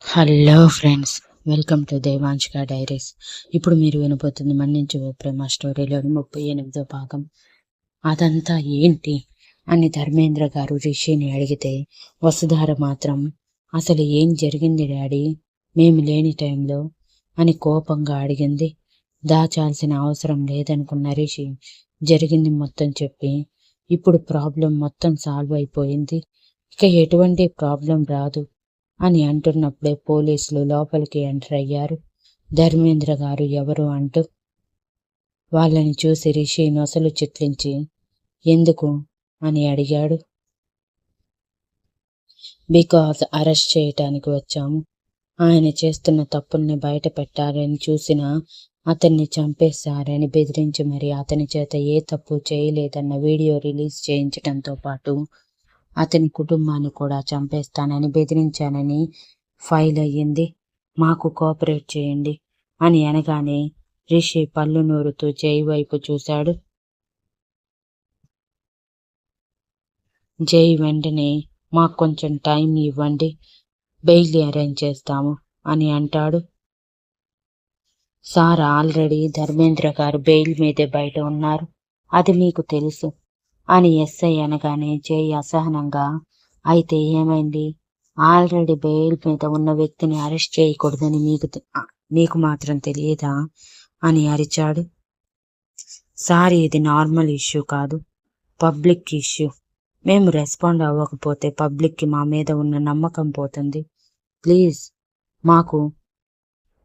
Hello friends, welcome to Devanshika diaries. ఇప్పుడు మీరు వినబోతుంది మన్నించు ఓ ప్రేమ స్టోరీలోని 38వ భాగం. అదంతా ఏంటి అని ధర్మేంద్ర గారు రిషిని అడిగితే, వసుధార మాత్రం అసలు ఏం జరిగింది డాడీ మేము లేని టైంలో అని కోపంగా అడిగింది. దాచాల్సిన అవసరం లేదనుకున్న రిషి జరిగింది మొత్తం చెప్పి, ఇప్పుడు ప్రాబ్లం మొత్తం సాల్వ్ అయిపోయింది, ఇక ఎటువంటి ప్రాబ్లం రాదు అని అంటున్నప్పుడే పోలీసులు లోపలికి ఎంటర్ అయ్యారు. ధర్మేంద్ర గారు ఎవరు అంటూ వాళ్ళని చూసి రిషి నొసలు చిట్లించి ఎందుకు అని అడిగాడు. బికాజ్ అరెస్ట్ చేయటానికి వచ్చాము. ఆయన చేస్తున్న తప్పుల్ని బయట పెట్టాలని చూసినా అతన్ని చంపేశారని బెదిరించి మరి అతని చేత ఏ తప్పు చేయలేదన్న వీడియో రిలీజ్ చేయించడంతో పాటు అతని కుటుంబాన్ని కూడా చంపేస్తానని బెదిరించానని ఫైల్ అయ్యింది, మాకు కోఆపరేట్ చేయండి అని అనగానే రిషి పళ్ళు నూరుతూ జై వైపు చూశాడు. జై వెంటనే మాకు కొంచెం టైం ఇవ్వండి, బెయిల్ అరేంజ్ చేస్తాము అని అంటాడు. సార్ ఆల్రెడీ ధర్మేంద్ర గారు బెయిల్ మీదే బయట ఉన్నారు, అది మీకు తెలుసు అని ఎస్ఐ అనగానే జై అసహనంగా, అయితే ఏమైంది, ఆల్రెడీ బెయిల్ మీద ఉన్న వ్యక్తిని అరెస్ట్ చేయకూడదని మీకు మాత్రం తెలియదా అని అరిచాడు. సార్ ఇది నార్మల్ ఇష్యూ కాదు, పబ్లిక్ ఇష్యూ, మేము రెస్పాండ్ అవ్వకపోతే పబ్లిక్కి మా మీద ఉన్న నమ్మకం పోతుంది, ప్లీజ్ మాకు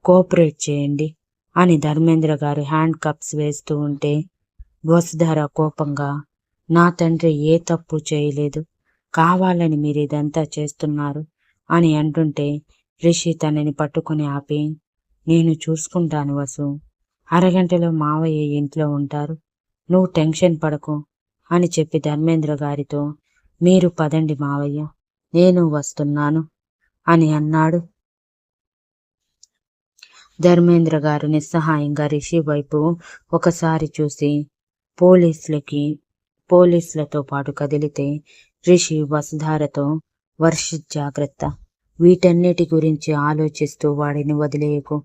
కోఆపరేట్ చేయండి అని ధర్మేంద్ర గారు హ్యాండ్ కప్స్ వేస్తూ ఉంటే వసుధార కోపంగా, నా తండ్రి ఏ తప్పు చేయలేదు, కావాలని మీరు ఇదంతా చేస్తున్నారు అని అంటుంటే రిషి తనని పట్టుకుని ఆపి, నేను చూసుకుంటాను వసు, అరగంటలో మావయ్య ఇంట్లో ఉంటారు, నువ్వు టెన్షన్ పడకు అని చెప్పి ధర్మేంద్ర గారితో, మీరు పదండి మావయ్య, నేను వస్తున్నాను అని అన్నాడు. ధర్మేంద్ర గారు నిస్సహాయంగా రిషి వైపు ఒకసారి చూసి పోలీసులతో పాటు కదిలితే రిషి వసుధారతో, వర్షిత్ జాగ్రత్త, వీటన్నిటి గురించి ఆలోచిస్తూ వాడిని వదిలేయకు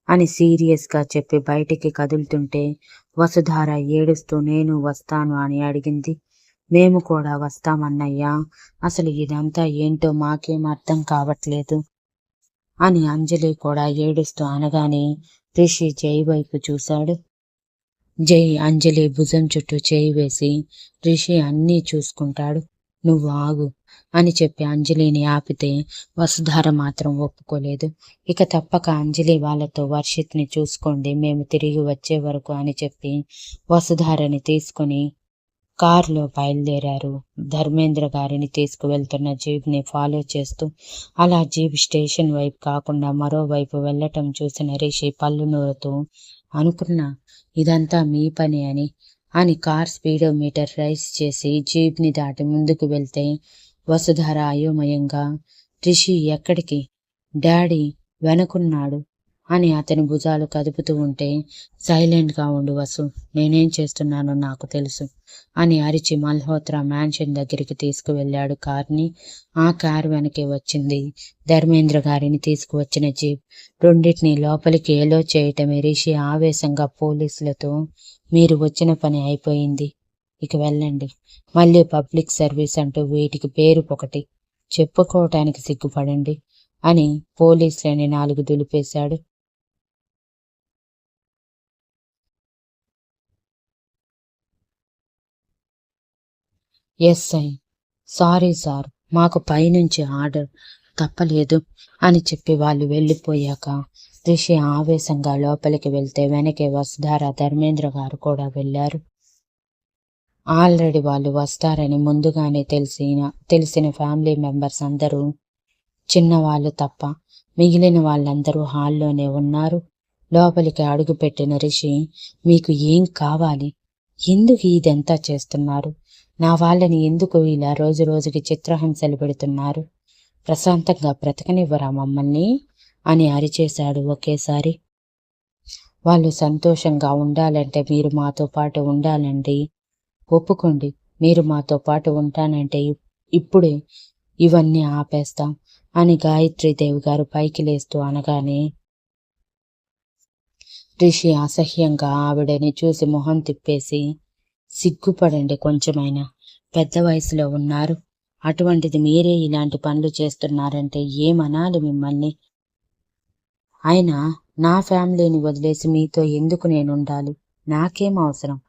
అని సీరియస్గా చెప్పి బయటికి కదులుతుంటే వసుధార ఏడుస్తూ నేను వస్తాను అని అడిగింది. మేము కూడా వస్తామన్నయ్యా, అసలు ఇదంతా ఏంటో మాకేం అర్థం కావట్లేదు అని అంజలి కూడా ఏడుస్తూ అనగానే రిషి జై వైపు చూశాడు. జై అంజలి భుజం చుట్టూ చేయి వేసి, రిషి అన్నీ చూసుకుంటాడు, నువ్వు ఆగు అని చెప్పి అంజలిని ఆపితే వసుధార మాత్రం ఒప్పుకోలేదు. ఇక తప్పక అంజలి వాళ్ళతో వర్షిత్ని చూసుకోండి, మేము తిరిగి వచ్చే వరకు అని చెప్పి వసుధారని తీసుకుని కారులో బయలుదేరారు. ధర్మేంద్ర గారిని తీసుకువెళ్తున్న జీప్ని ఫాలో చేస్తూ. అలా జీప్ స్టేషన్ వైపు కాకుండా మరోవైపు వెళ్ళటం చూసిన రిషి పళ్ళు నూరుతూ, అనుకున్నా ఇదంతా మీ పని అని కార్ స్పీడోమీటర్ రైస్ చేసి జీప్ని దాటి ముందుకు వెళ్తే వసుధార అయోమయంగా, రిషి ఎక్కడికి, డాడీ వెనకున్నాడు అని అతని భుజాలు కదుపుతూ ఉంటే, సైలెంట్గా ఉండు వసు, నేనేం చేస్తున్నానో నాకు తెలుసు అని అరిచి మల్హోత్రా మ్యాన్షన్ దగ్గరికి తీసుకువెళ్ళాడు కార్ని. ఆ కారు వెనకే వచ్చింది ధర్మేంద్ర గారిని తీసుకువచ్చిన జీప్. రెండింటినీ లోపలికి ఎలో చేయటమే రిషి ఆవేశంగా పోలీసులతో, మీరు వచ్చిన పని అయిపోయింది, ఇక వెళ్ళండి, మళ్ళీ పబ్లిక్ సర్వీస్ అంటూ వీటికి పేరు ఒకటి చెప్పుకోవటానికి సిగ్గుపడండి అని పోలీసులని 4 దులిపేశాడు. ఎస్ఐ, సారీ సార్, మాకు పైనుంచి ఆర్డర్, తప్పలేదు అని చెప్పి వాళ్ళు వెళ్ళిపోయాక రిషి ఆవేశంగా లోపలికి వెళ్తే వెనకే వసుధార ధర్మేంద్ర గారు కూడా వెళ్ళారు. ఆల్రెడీ వాళ్ళు వస్తారని ముందుగానే తెలిసిన ఫ్యామిలీ మెంబర్స్ అందరూ, చిన్నవాళ్ళు తప్ప మిగిలిన వాళ్ళందరూ హాల్లోనే ఉన్నారు. లోపలికి అడుగుపెట్టిన రిషి, మీకు ఏం కావాలి, ఎందుకు ఇదంతా చేస్తున్నారు, నా వాళ్ళని ఎందుకు ఇలా రోజు రోజుకి చిత్రహింసలు పెడుతున్నారు, ప్రశాంతంగా బ్రతకనివ్వరా మమ్మల్ని అని అరిచేశాడు ఒకేసారి. వాళ్ళు సంతోషంగా ఉండాలంటే మీరు మాతో పాటు ఉండాలండి, ఒప్పుకోండి, మీరు మాతో పాటు ఉంటానంటే ఇప్పుడే ఇవన్నీ ఆపేస్తాం అని గాయత్రీదేవి గారు పైకి లేస్తూ అనగానే రిషి అసహ్యంగా ఆవిడని చూసి మొహం తిప్పేసి, సిగ్గుపడండి కొంచెమైనా, పెద్ద వయసులో ఉన్నారు, అటువంటిది మీరే ఇలాంటి పనులు చేస్తున్నారంటే ఏమనాలి మిమ్మల్ని? అయినా నా ఫ్యామిలీని వదిలేసి మీతో ఎందుకు నేనుండాలి, నాకేం అవసరం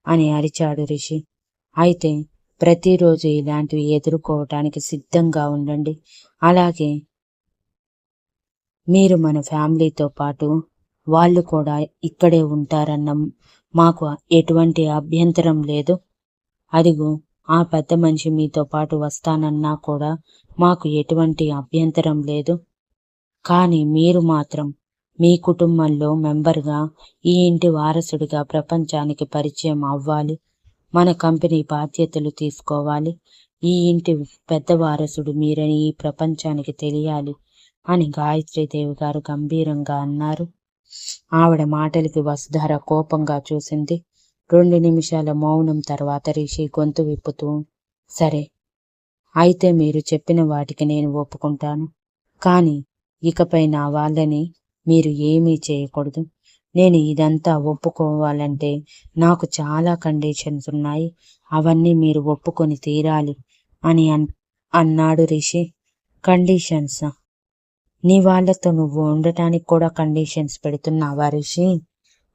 అని అరిచాడు రిషి. అయితే ప్రతిరోజు ఇలాంటివి ఎదుర్కోవటానికి సిద్ధంగా ఉండండి. అలాగే మీరు మన ఫ్యామిలీతో పాటు వాళ్ళు కూడా ఇక్కడే ఉంటారన్న మాకు ఎటువంటి అభ్యంతరం లేదు. అదిగో ఆ పెద్ద మనిషి మీతో పాటు వస్తానన్నా కూడా మాకు ఎటువంటి అభ్యంతరం లేదు. కానీ మీరు మాత్రం మీ కుటుంబంలో మెంబర్గా, ఈ ఇంటి వారసుడిగా ప్రపంచానికి పరిచయం అవ్వాలి. మన కంపెనీ బాధ్యతలు తీసుకోవాలి. ఈ ఇంటి పెద్ద వారసుడు మీరని ఈ ప్రపంచానికి తెలియాలి అని గాయత్రీదేవి గారు గంభీరంగా అన్నారు. ఆవిడ మాటలకి వసుధర కోపంగా చూసింది. 2 నిమిషాల మౌనం తర్వాత రిషి గొంతు విప్పుతూ, సరే, అయితే మీరు చెప్పిన వాటికి నేను ఒప్పుకుంటాను. కానీ ఇకపై నా వాళ్ళని మీరు ఏమీ చేయకూడదు. నేను ఇదంతా ఒప్పుకోవాలంటే నాకు చాలా కండిషన్స్ ఉన్నాయి. అవన్నీ మీరు ఒప్పుకొని తీరాలి అని అన్నాడు రిషి. కండిషన్సా? నీ వాళ్ళతో నువ్వు ఉండటానికి కూడా కండిషన్స్ పెడుతున్నావా రిషి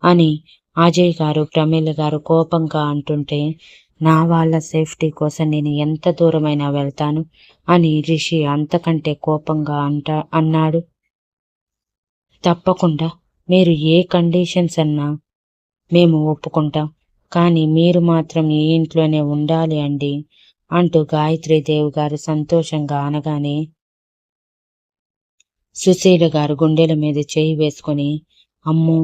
అని అజయ్ గారు, ప్రమీల గారు కోపంగా అంటుంటే, నా వాళ్ళ సేఫ్టీ కోసం నేను ఎంత దూరమైనా వెళ్తాను అని రిషి అంతకంటే కోపంగా అన్నాడు. తప్పకుండా మీరు ఏ కండిషన్స్ అన్నా మేము ఒప్పుకుంటాం. కానీ మీరు మాత్రం ఈ ఇంట్లోనే ఉండాలి అండి అంటూ గాయత్రీదేవి గారు సంతోషంగా అనగానే సుశీల గారు గుండెల మీద చేయి వేసుకొని, అమ్మో,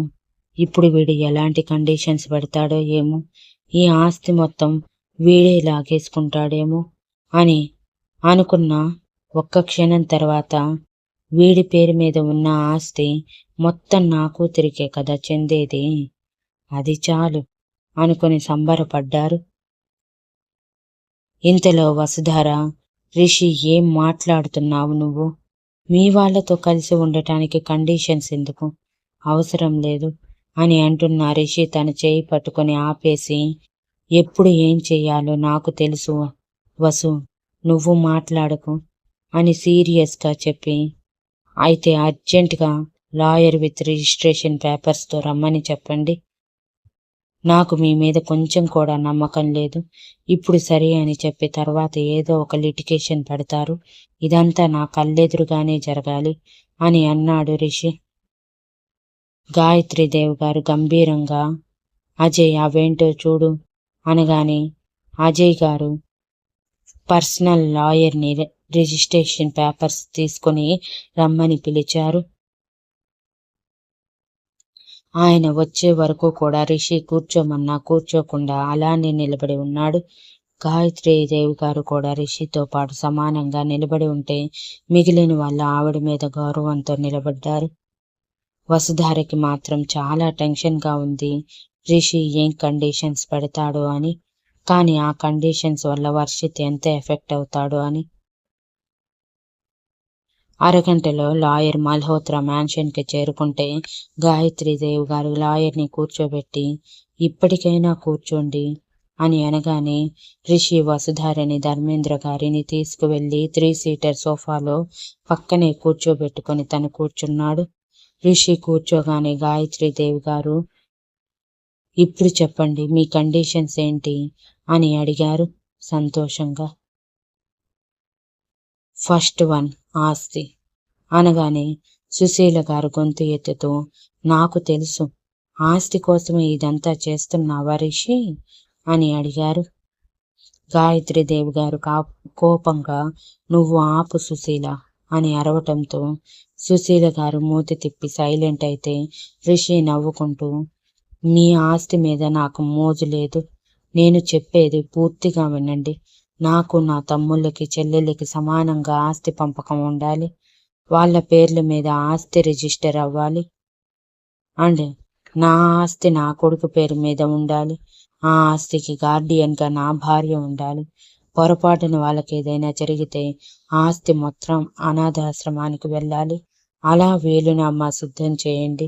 ఇప్పుడు వీడు ఎలాంటి కండిషన్స్ పెడతాడో ఏమో, ఈ ఆస్తి మొత్తం వీడే లాగేసుకుంటాడేమో అని అనుకున్న ఒక్క క్షణం తర్వాత, వీడి పేరు మీద ఉన్న ఆస్తి మొత్తం నా కూతురికే కదా చెందేది, అది చాలు అనుకుని సంబరపడ్డారు. ఇంతలో వసుధర, రిషి, ఏం మాట్లాడుతున్నావు నువ్వు? మీ వాళ్లతో కలిసి ఉండటానికి కండిషన్స్ ఎందుకు, అవసరం లేదు అని అంటున్న రిషి తన చేయి పట్టుకొని ఆపేసి, ఎప్పుడు ఏం చెయ్యాలో నాకు తెలుసు వసు, నువ్వు మాట్లాడకు అని సీరియస్గా చెప్పి, అయితే అర్జెంటుగా లాయర్ విత్ రిజిస్ట్రేషన్ పేపర్స్తో రమ్మని చెప్పండి. నాకు మీ మీద కొంచెం కూడా నమ్మకం లేదు. ఇప్పుడు సరే అని చెప్పి తర్వాత ఏదో ఒక లిటిగేషన్ పెడతారు. ఇదంతా నా కళ్ళెదురుగానే జరగాలి అని అన్నాడు రిషి. గాయత్రీదేవి గారు గంభీరంగా, అజయ్ అవేంటో చూడు అనగానే అజయ్ గారు పర్సనల్ లాయర్ని రిజిస్ట్రేషన్ పేపర్స్ తీసుకొని రమ్మని పిలిచారు. ఆయన వచ్చే వరకు కూడా రిషి కూర్చోమన్నా కూర్చోకుండా అలానే నిలబడి ఉన్నాడు. గాయత్రీదేవి గారు కూడా రిషితో పాటు సమానంగా నిలబడి ఉంటే మిగిలిన వాళ్ళ ఆవిడ మీద గౌరవంతో నిలబడ్డారు. వసుధారకి మాత్రం చాలా టెన్షన్గా ఉంది, రిషి ఏం కండిషన్స్ పెడతాడో అని. కానీ ఆ కండిషన్స్ వల్ల వర్షిత్ ఎంత ఎఫెక్ట్ అవుతాడో అని. అరగంటలో లాయర్ మల్హోత్రా మ్యాన్షన్కి చేరుకుంటే గాయత్రీదేవి గారు లాయర్ని కూర్చోబెట్టి, ఇప్పటికైనా కూర్చోండి అని అనగానే రిషి వసుధారని, ధర్మేంద్ర గారిని తీసుకువెళ్ళి 3 సీటర్ సోఫాలో పక్కనే కూర్చోబెట్టుకొని తను కూర్చున్నాడు. రిషి కూర్చోగానే గాయత్రీదేవి గారు, ఇప్పుడు చెప్పండి మీ కండిషన్స్ ఏంటి అని అడిగారు సంతోషంగా. ఫస్ట్ 1 ఆస్తి అనగానే సుశీల గారు గొంతు ఎత్తుతూ, నాకు తెలుసు, ఆస్తి కోసమే ఇదంతా చేస్తున్నావా రిషి అని అడిగారు. గాయత్రీదేవి గారు కోపంగా, నువ్వు ఆపు సుశీల అని అరవటంతో సుశీల గారు మూతి తిప్పి సైలెంట్ అయితే రిషి నవ్వుకుంటూ, మీ ఆస్తి మీద నాకు మోజు లేదు, నేను చెప్పేది పూర్తిగా వినండి. నాకు నా తమ్ముళ్ళకి, చెల్లెళ్ళకి సమానంగా ఆస్తి పంపకం ఉండాలి. వాళ్ళ పేర్ల మీద ఆస్తి రిజిస్టర్ అవ్వాలి. అండ్ నా ఆస్తి నా కొడుకు పేరు మీద ఉండాలి. ఆ ఆస్తికి గార్డియన్గా నా భార్య ఉండాలి. పొరపాటున వాళ్ళకి ఏదైనా జరిగితే ఆస్తి మొత్తం అనాథాశ్రమానికి వెళ్ళాలి. అలా వీలునామా సిద్ధం చేయండి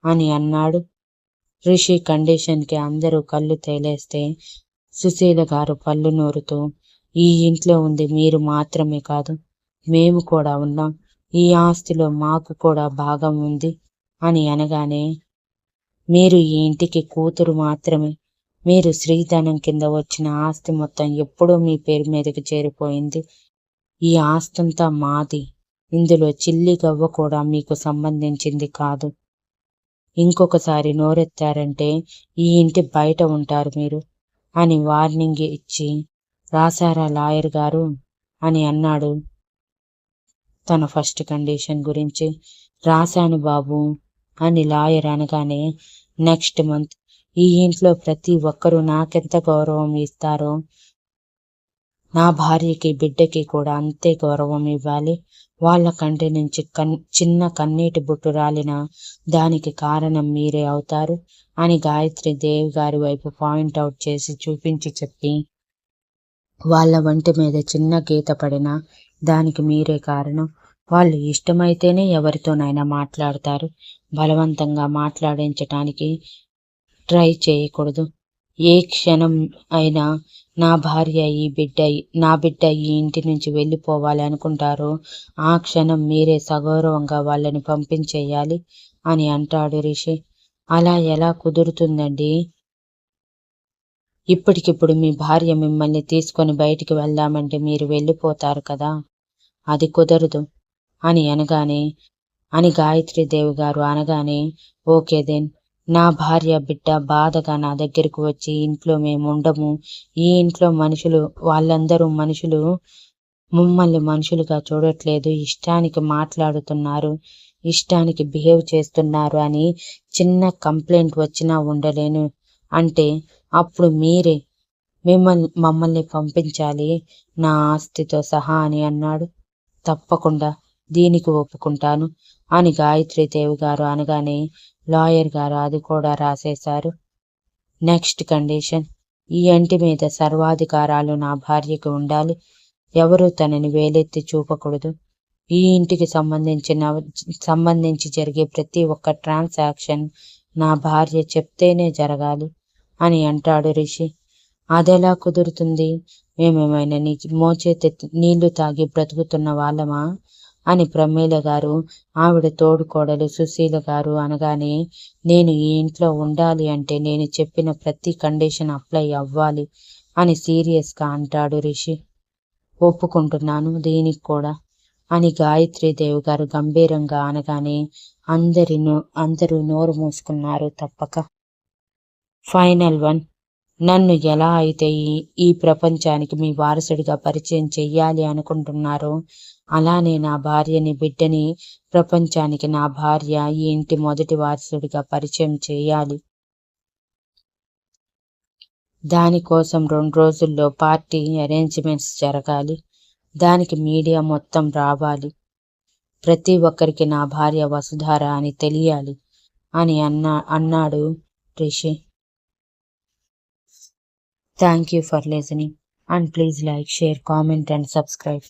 అని అన్నాడు. రిషి కండిషన్కి అందరూ కళ్ళు తేలేస్తే సుశీల గారు పళ్ళు నూరుతూ, ఈ ఇంట్లో ఉంది మీరు మాత్రమే కాదు, మేము కూడా ఉన్నాం, ఈ ఆస్తిలో మాకు కూడా భాగం ఉంది అని అనగానే, మీరు ఈ ఇంటికి కూతురు మాత్రమే, మీరు శ్రీధనం కింద వచ్చిన ఆస్తి మొత్తం ఎప్పుడో మీ పేరు మీదకి చేరిపోయింది. ఈ ఆస్తంతా మాది, ఇందులో చిల్లి గవ్వ కూడా మీకు సంబంధించింది కాదు. ఇంకొకసారి నోరెత్తారంటే ఈ ఇంటి బయట ఉంటారు మీరు అని వార్నింగ్ ఇచ్చి, రాశారా లాయర్ గారు అని అన్నాడు తన ఫస్ట్ కండిషన్ గురించి. రాశాను బాబు అని లాయర్ అనగానే, నెక్స్ట్ మంత్ ఈ ఇంట్లో ప్రతి ఒక్కరూ నాకెంత గౌరవం ఇస్తారో నా భార్యకి బిడ్డకి కూడా అంతే గౌరవం ఇవ్వాలి. వాళ్ళ కంటి నుంచి చిన్న కన్నీటి బొట్టు రాలిన దానికి కారణం మీరే అవుతారు అని గాయత్రి దేవి గారి వైపు పాయింట్అవుట్ చేసి చూపించి చెప్పి, వాళ్ళ వంటి మీద చిన్న గీత పడినా దానికి మీరే కారణం. వాళ్ళు ఇష్టమైతేనే ఎవరితోనైనా మాట్లాడతారు, బలవంతంగా మాట్లాడించటానికి ట్రై చేయకూడదు. ఏ క్షణం అయినా నా భార్య నా బిడ్డ ఈ ఇంటి నుంచి వెళ్ళిపోవాలి అనుకుంటారో ఆ క్షణం మీరే సగౌరవంగా వాళ్ళని పంపించేయాలి అని అంటాడు రిషి. అలా ఎలా కుదురుతుందండి? ఇప్పటికిప్పుడు మీ భార్య మిమ్మల్ని తీసుకొని బయటికి వెళ్దామంటే మీరు వెళ్ళిపోతారు కదా, అది కుదరదు అని గాయత్రీదేవి గారు అనగానే, ఓకే దెన్, నా భార్య బిడ్డ బాధగా నా దగ్గరికి వచ్చి ఇంట్లో మేము ఉండము, ఈ ఇంట్లో వాళ్ళందరూ మనుషులు మమ్మల్ని మనుషులుగా చూడట్లేదు, ఇష్టానికి మాట్లాడుతున్నారు, ఇష్టానికి బిహేవ్ చేస్తున్నారు అని చిన్న కంప్లైంట్ వచ్చినా ఉండలేను అంటే అప్పుడు మీరే మమ్మల్ని పంపించాలి నా ఆస్తితో సహా అని అన్నాడు. తప్పకుండా దీనికి ఒప్పుకుంటాను అని గాయత్రీదేవి గారు అనగానే లాయర్ గారు అది కూడా రాసేశారు. నెక్స్ట్ కండిషన్, ఈ ఇంటి మీద సర్వాధికారాలు నా భార్యకు ఉండాలి, ఎవరూ తనని వేలెత్తి చూపకూడదు, ఈ ఇంటికి సంబంధించి జరిగే ప్రతి ఒక్క ట్రాన్సాక్షన్ నా భార్య చెప్తేనే జరగాలి అని అంటాడు రిషి. అదెలా కుదురుతుంది, మేమేమైనా మోచేతి నీళ్లు తాగి బ్రతుకుతున్న వాళ్ళమా అని ప్రమీల గారు, ఆవిడ తోడుకోడలు సుశీల గారు అనగానే, నేను ఈ ఇంట్లో ఉండాలి అంటే నేను చెప్పిన ప్రతి కండిషన్ అప్లై అవ్వాలి అని సీరియస్గా అంటాడు రిషి. ఒప్పుకుంటున్నాను దీనికి కూడా అని గాయత్రీదేవి గారు గంభీరంగా అనగానే అందరూ నోరు మూసుకున్నారు తప్పక. ఫైనల్ వన్, నన్ను ఎలా అయితే ఈ ప్రపంచానికి మీ వారసుడిగా పరిచయం చెయ్యాలి అనుకుంటున్నారో అలానే నా భార్యని బిడ్డని ప్రపంచానికి నా భార్య ఈ ఇంటి మొదటి వారసుడిగా పరిచయం చేయాలి. దానికోసం 2 రోజుల్లో పార్టీ అరేంజ్మెంట్స్ జరగాలి, దానికి మీడియా మొత్తం రావాలి, ప్రతి ఒక్కరికి నా భార్య వసుధార అని తెలియాలి అని అన్నాడు Rishi. Thank you for listening and please like, share, comment and subscribe.